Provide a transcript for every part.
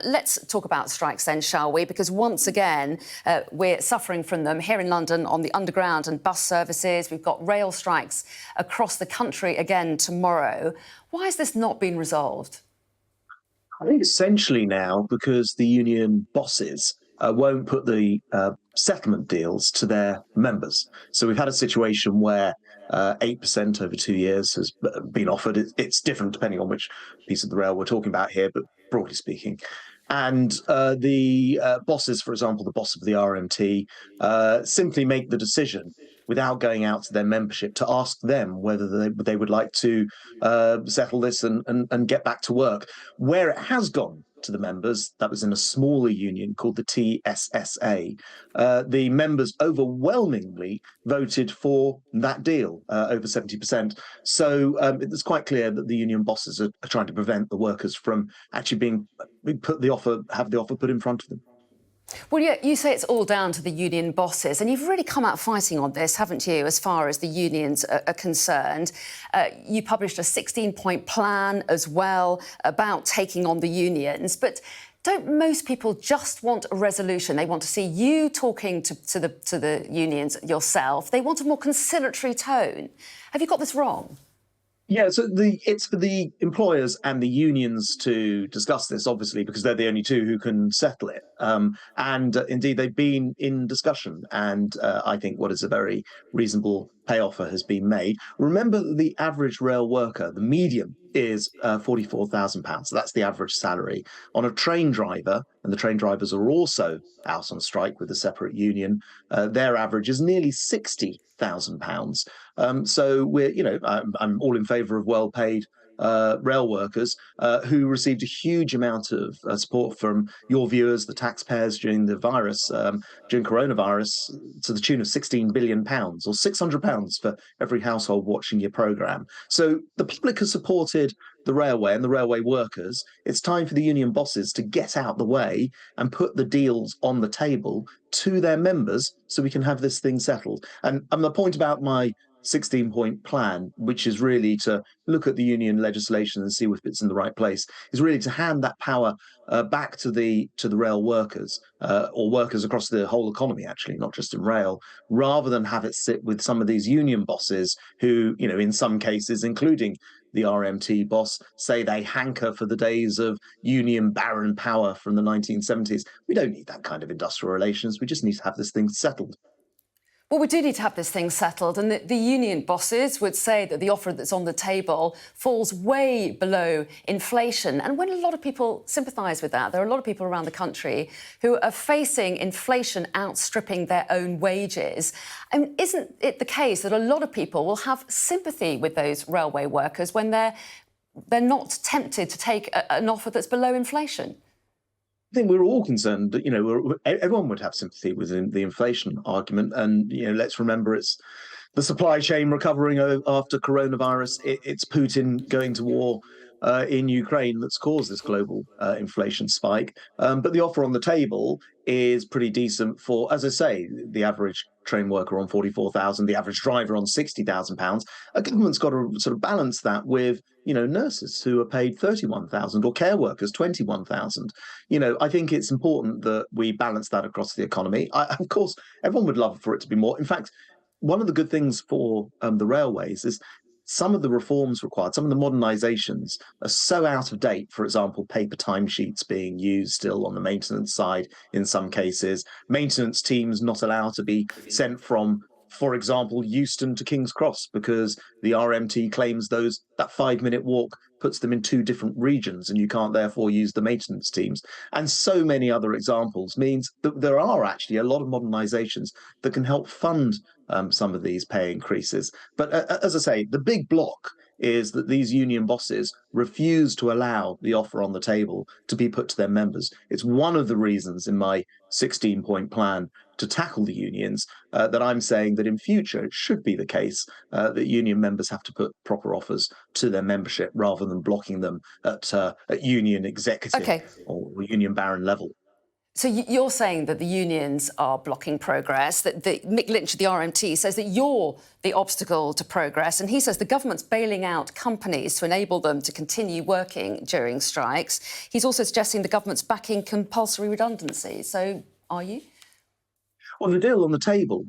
Let's talk about strikes then, shall we? Because once again, we're suffering from them here in London on the underground and bus services. We've got rail strikes across the country again tomorrow. Why has this not been resolved? I think essentially now because the union bosses won't put the settlement deals to their members. So we've had a situation where 8% over 2 years has been offered. It's different depending on which piece of the rail we're talking about here, but broadly speaking. And the bosses, for example, the boss of the RMT, simply make the decision without going out to their membership to ask them whether they would like to settle this and get back to work. Where it has gone to the members, that was in a smaller union called the TSSA, the members overwhelmingly voted for that deal, over 70%. So it's quite clear that the union bosses are trying to prevent the workers from actually being put the offer, have the offer put in front of them. Well, you say it's all down to the union bosses, and you've really come out fighting on this, haven't you, as far as the unions are concerned. You published a 16-point plan as well about taking on the unions, but don't most people just want a resolution? They want to see you talking to the unions yourself. They want a more conciliatory tone. Have you got this wrong? Yeah, so it's for the employers and the unions to discuss this, obviously, because they're the only two who can settle it. Indeed, they've been in discussion, and I think what is a very reasonable pay offer has been made. Remember that the average rail worker, the median, is £44,000. So that's the average salary. On a train driver, and the train drivers are also out on strike with a separate union, their average is nearly £60,000. So I'm all in favour of well-paid rail workers who received a huge amount of support from your viewers, the taxpayers, during the during coronavirus, to the tune of £16 billion or £600 for every household watching your programme. So the public has supported the railway and the railway workers. It's time for the union bosses to get out the way and put the deals on the table to their members so we can have this thing settled. And the point about my 16-point plan, which is really to look at the union legislation and see if it's in the right place, is really to hand that power back to the rail workers or workers across the whole economy, actually, not just in rail, rather than have it sit with some of these union bosses who, in some cases, including the RMT boss, say they hanker for the days of union baron power from the 1970s. We don't need that kind of industrial relations. We just need to have this thing settled. Well, we do need to have this thing settled, and the union bosses would say that the offer that's on the table falls way below inflation. And when a lot of people sympathise with that, there are a lot of people around the country who are facing inflation outstripping their own wages. And isn't it the case that a lot of people will have sympathy with those railway workers when they're not tempted to take an offer that's below inflation? I think we're all concerned that, everyone would have sympathy with the inflation argument. And, let's remember it's the supply chain recovering after coronavirus. It's Putin going to war in Ukraine that's caused this global inflation spike. But the offer on the table is pretty decent for, as I say, the average train worker on 44,000, the average driver on £60,000. A government's got to sort of balance that with, nurses who are paid 31,000 or care workers 21,000. I think it's important that we balance that across the economy. Of course, everyone would love for it to be more. In fact, one of the good things for the railways is some of the reforms required, some of the modernizations are so out of date. For example, paper timesheets being used still on the maintenance side in some cases, maintenance teams not allowed to be sent from, for example, Euston to King's Cross because the RMT claims that 5-minute walk puts them in two different regions and you can't therefore use the maintenance teams. And so many other examples means that there are actually a lot of modernizations that can help fund some of these pay increases. But as I say, the big block is that these union bosses refuse to allow the offer on the table to be put to their members. It's one of the reasons in my 16-point plan to tackle the unions that I'm saying that in future it should be the case that union members have to put proper offers to their membership rather than blocking them at union executive OK. or union baron level. So you're saying that the unions are blocking progress, that Mick Lynch of the RMT says that you're the obstacle to progress, and he says the government's bailing out companies to enable them to continue working during strikes. He's also suggesting the government's backing compulsory redundancy. So are you? Well, the deal on the table,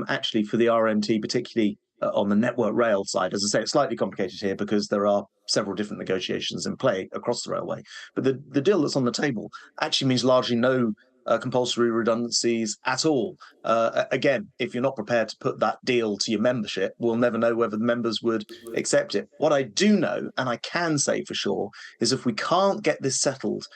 actually, for the RMT, particularly on the Network Rail side, as I say, it's slightly complicated here because there are several different negotiations in play across the railway. But the deal that's on the table actually means largely no compulsory redundancies at all. Again, if you're not prepared to put that deal to your membership, we'll never know whether the members would accept it. What I do know, and I can say for sure, is if we can't get this settled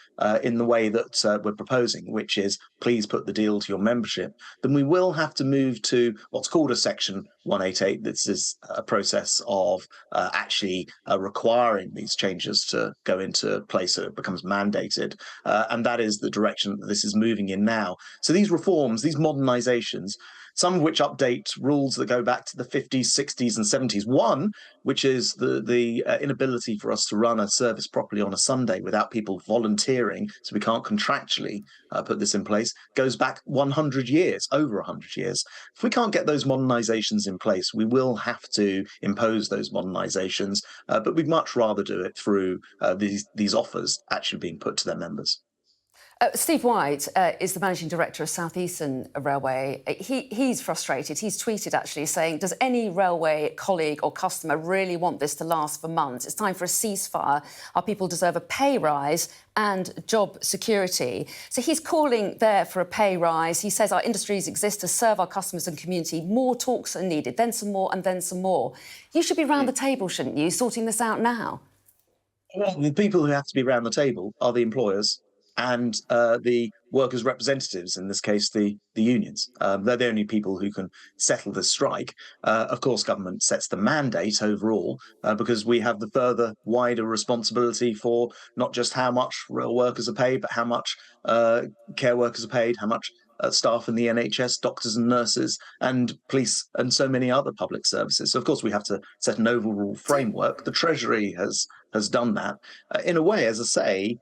in the way that we're proposing, which is please put the deal to your membership, then we will have to move to what's called a Section 188. This is a process of actually requiring these changes to go into place so it becomes mandated. And that is the direction that this is moving in now. So these reforms, these modernizations, some of which update rules that go back to the 50s, 60s, and 70s. One, which is the inability for us to run a service properly on a Sunday without people volunteering, so we can't contractually put this in place, goes back 100 years, over 100 years. If we can't get those modernizations in place, we will have to impose those modernizations, but we'd much rather do it through these offers actually being put to their members. Steve White is the managing director of South Eastern Railway. He's frustrated. He's tweeted actually saying, does any railway colleague or customer really want this to last for months? It's time for a ceasefire. Our people deserve a pay rise and job security. So he's calling there for a pay rise. He says our industries exist to serve our customers and community. More talks are needed, then some more and then some more. You should be round the table, shouldn't you, sorting this out now? Well, the people who have to be around the table are the employers and the workers' representatives, in this case, the unions. They're the only people who can settle this strike. Of course, government sets the mandate overall because we have the further wider responsibility for not just how much rail workers are paid, but how much care workers are paid, how much staff in the NHS, doctors and nurses, and police, and so many other public services. So, of course, we have to set an overall framework. The Treasury has done that. In a way, as I say,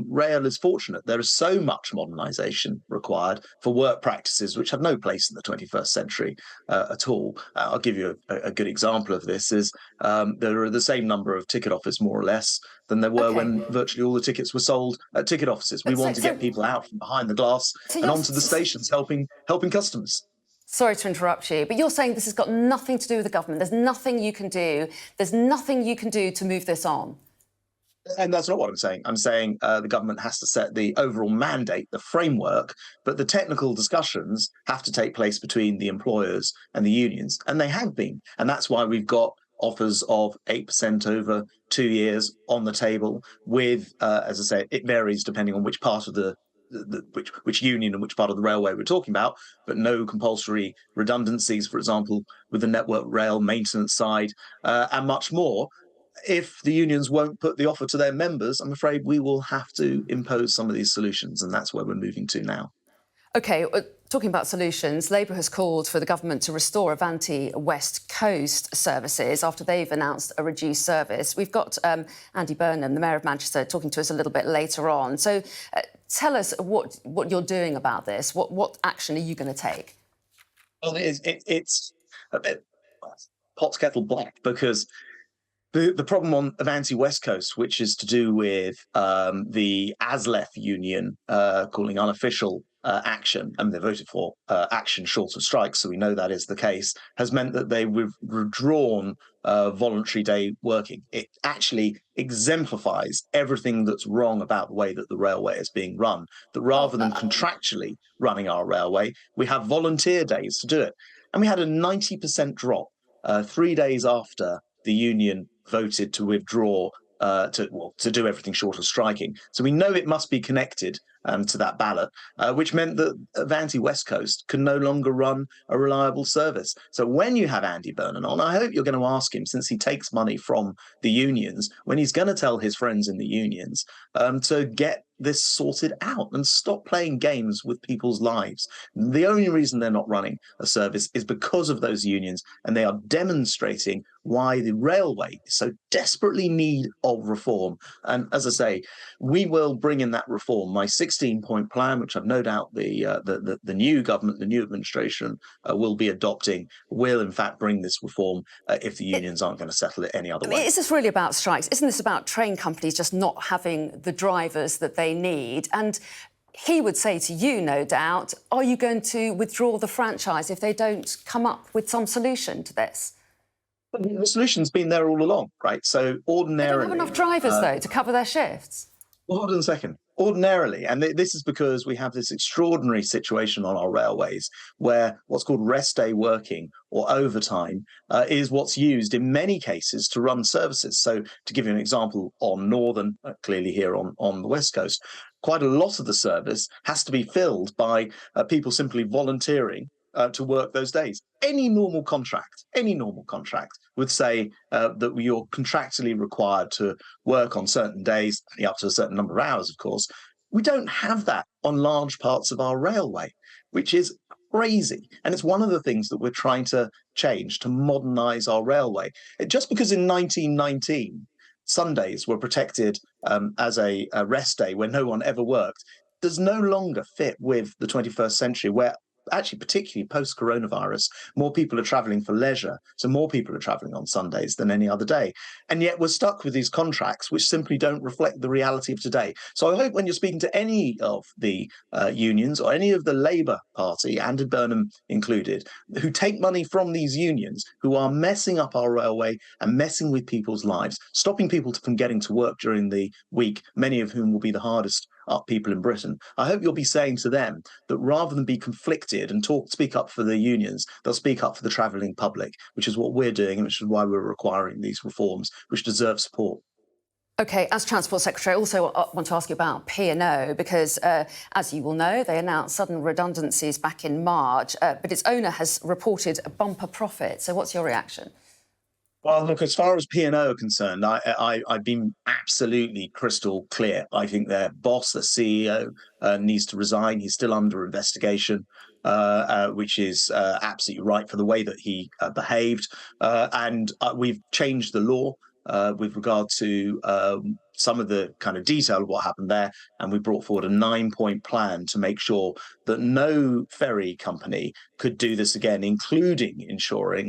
rail is fortunate. There is so much modernisation required for work practices which have no place in the 21st century at all. I'll give you a good example of this. Is there are the same number of ticket offices, more or less, than there were when virtually all the tickets were sold at ticket offices. We want to get people out from behind the glass and onto the stations, helping customers. Sorry to interrupt you, but you're saying this has got nothing to do with the government. There's nothing you can do. There's nothing you can do to move this on. And that's not what I'm saying. I'm saying the government has to set the overall mandate, the framework, but the technical discussions have to take place between the employers and the unions. And they have been. And that's why we've got offers of 8% over 2 years on the table with, as I say, it varies depending on which part of which union and which part of the railway we're talking about, but no compulsory redundancies, for example, with the Network Rail maintenance side, and much more. If the unions won't put the offer to their members, I'm afraid we will have to impose some of these solutions, and that's where we're moving to now. OK, talking about solutions, Labour has called for the government to restore Avanti West Coast services after they've announced a reduced service. We've got Andy Burnham, the Mayor of Manchester, talking to us a little bit later on. So tell us what you're doing about this. What action are you going to take? Well, it's a bit pot's kettle black because the problem on Avanti West Coast, which is to do with the ASLEF union calling unofficial action, and they voted for action short of strikes, so we know that is the case, has meant that they have withdrawn voluntary day working. It actually exemplifies everything that's wrong about the way that the railway is being run, that rather than contractually running our railway, we have volunteer days to do it. And we had a 90% drop 3 days after the union voted to withdraw to do everything short of striking. So we know it must be connected to that ballot, which meant that Avanti West Coast can no longer run a reliable service. So when you have Andy Burnham on, I hope you're going to ask him, since he takes money from the unions, when he's going to tell his friends in the unions to get this sorted out and stop playing games with people's lives. The only reason they're not running a service is because of those unions, and they are demonstrating why the railway is so desperately in need of reform. And as I say, we will bring in that reform. My 16-point plan, which I've no doubt the new government, the new administration will be adopting, will in fact bring this reform if the unions aren't going to settle it any other way. Is this really about strikes? Isn't this about train companies just not having the drivers that they need? And he would say to you, no doubt, are you going to withdraw the franchise if they don't come up with some solution to this? The solution's been there all along, right? So ordinarily, they don't have enough drivers, though, to cover their shifts. Well, hold on a second. Ordinarily, and this is because we have this extraordinary situation on our railways where what's called rest day working or overtime is what's used in many cases to run services. So to give you an example on Northern, clearly here on the West Coast, quite a lot of the service has to be filled by people simply volunteering to work those days. Any normal contract would say that you're contractually required to work on certain days, up to a certain number of hours, of course. We don't have that on large parts of our railway, which is crazy. And it's one of the things that we're trying to change to modernise our railway. Just because in 1919 Sundays were protected as a rest day where no one ever worked, does no longer fit with the 21st century, where actually, particularly post-coronavirus, more people are travelling for leisure. So more people are travelling on Sundays than any other day. And yet we're stuck with these contracts which simply don't reflect the reality of today. So I hope when you're speaking to any of the unions or any of the Labour Party, Andy Burnham included, who take money from these unions, who are messing up our railway and messing with people's lives, stopping people from getting to work during the week, many of whom will be the hardest up people in Britain. I hope you'll be saying to them that rather than be conflicted and speak up for the unions, they'll speak up for the travelling public, which is what we're doing and which is why we're requiring these reforms, which deserve support. OK, as Transport Secretary, I also want to ask you about P&O because, as you will know, they announced sudden redundancies back in March, but its owner has reported a bumper profit. So what's your reaction? Well, look, as far as P&O are concerned, I've been absolutely crystal clear. I think their boss, the CEO, needs to resign. He's still under investigation, which is absolutely right for the way that he behaved. And we've changed the law with regard to some of the kind of detail of what happened there. And we brought forward a 9-point plan to make sure that no ferry company could do this again, including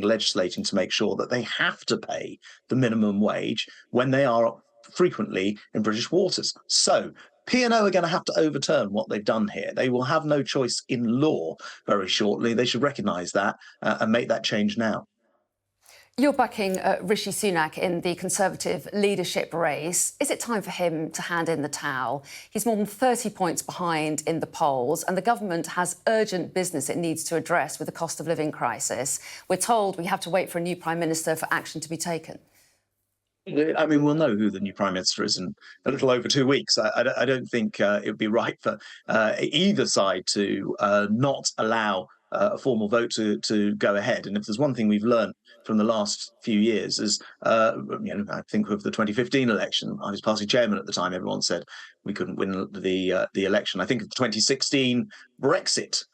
legislating to make sure that they have to pay the minimum wage when they are frequently in British waters. So P&O are going to have to overturn what they've done here. They will have no choice in law very shortly. They should recognise that and make that change now. You're backing Rishi Sunak in the Conservative leadership race. Is it time for him to hand in the towel? He's more than 30 points behind in the polls, and the government has urgent business it needs to address with the cost of living crisis. We're told we have to wait for a new Prime Minister for action to be taken. I mean, we'll know who the new Prime Minister is in a little over 2 weeks. I don't think it would be right for either side to not allow a formal vote to go ahead. And if there's one thing we've learned from the last few years is, I think of the 2015 election, I was party chairman at the time, everyone said we couldn't win the election. I think of the 2016 Brexit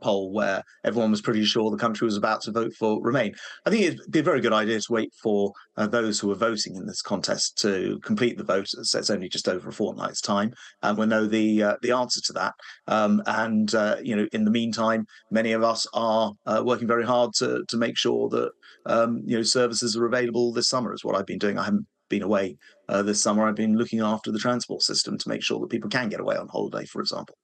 poll where everyone was pretty sure the country was about to vote for Remain. I think it'd be a very good idea to wait for those who are voting in this contest to complete the vote. So it's only just over a fortnight's time, and we'll know the answer to that. In the meantime, many of us are working very hard to make sure that services are available this summer. Is what I've been doing. I haven't been away this summer. I've been looking after the transport system to make sure that people can get away on holiday, for example.